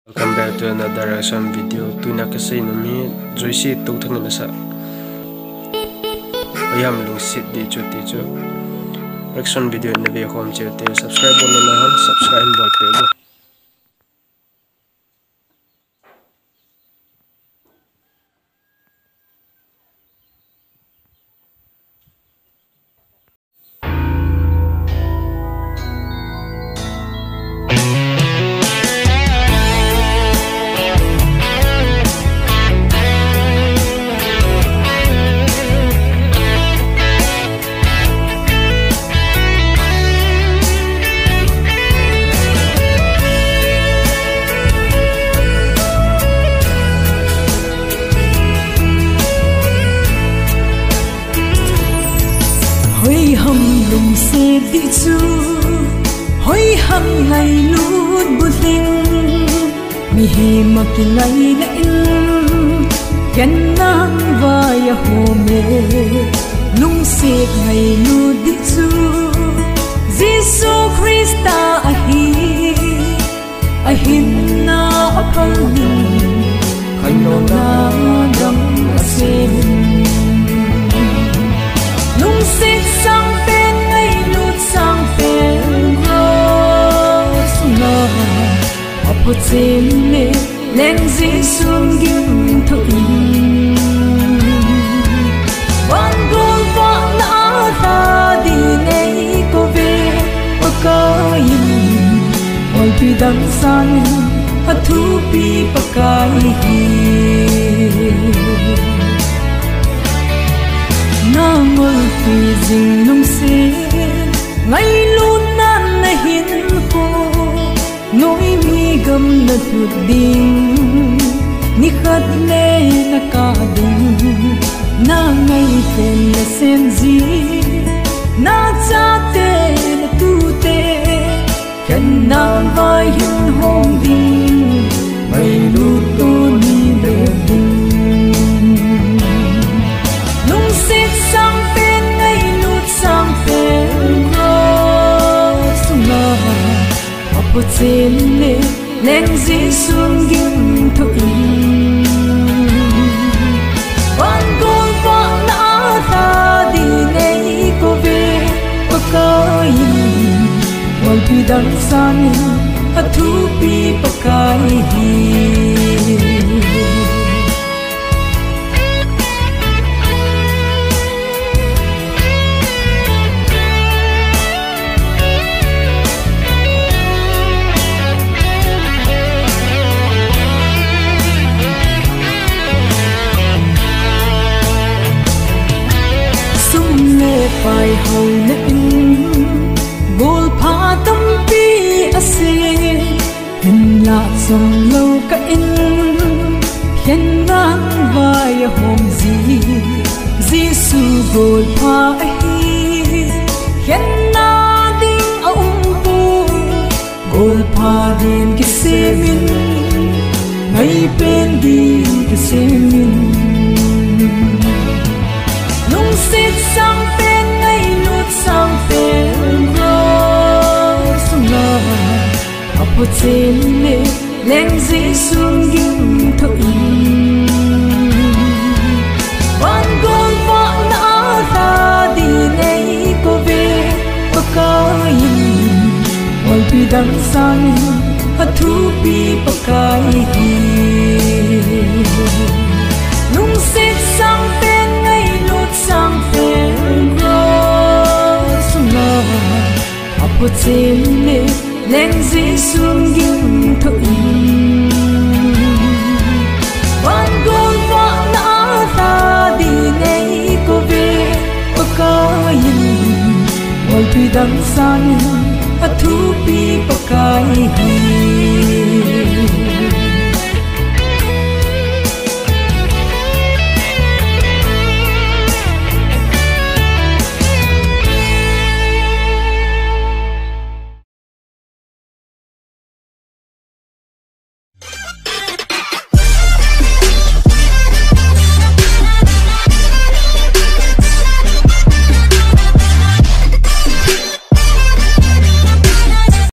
Welcome back to another reaction video. Tuna kasi nami joysi tu thang na sa. Ayam lu sit di chuti chu. Reaction video na be home chete subscribe bol na han subscribe bol pe bo. Hoi hầm lùng xe đi chu hoi hầm ngày lút bút linh mi he mà kỳ ngày na in gan nang vai hồ mê lùng xe ngày lút đi chu Jesus Christa ahin na apal ni khai no na dam se lung xích sang bên ngay lút sang bên rose na apo trên mê lên dĩ xuống gim thôi van gol va na ta đi ngay cô về ở cái ôi tuy đắng san a thu pi pakai ngol phi ding lung se ngày luôn nan na hin ko noi mi gam na tu ding ni khat le na ka ding na ngày fen na sen ji na cha te na tu te kan na vai hin hong ding mai lu tu ni be ding một trên lệ lên dĩ xuống gim thôi van gol va na ta đi ngay cô về ở cái ngồi pi đắng san a thu pi pakai phải hầu nãy gol pha tâm pi ase hình lạ dòng lâu cả in khen ngang vai hôm gì Giêsu gol pha ấy khen na ding ông bu gol pha din ki se min ngay bên đi ki se min lung xích sang bên ngay lút sang bên rose na apo trên mê lên dĩ xuống gim thôi van gol va na ta đi ngay cô về ở cái ngồi pi đắng san a thu pi pakai lung xích sang bên ngay lút sang bên rose na apo trên mê lên dĩ xuống gim thôi van gol va na ta đi ngay cô về ở cái ngồi pi đắng san a thu pi pakai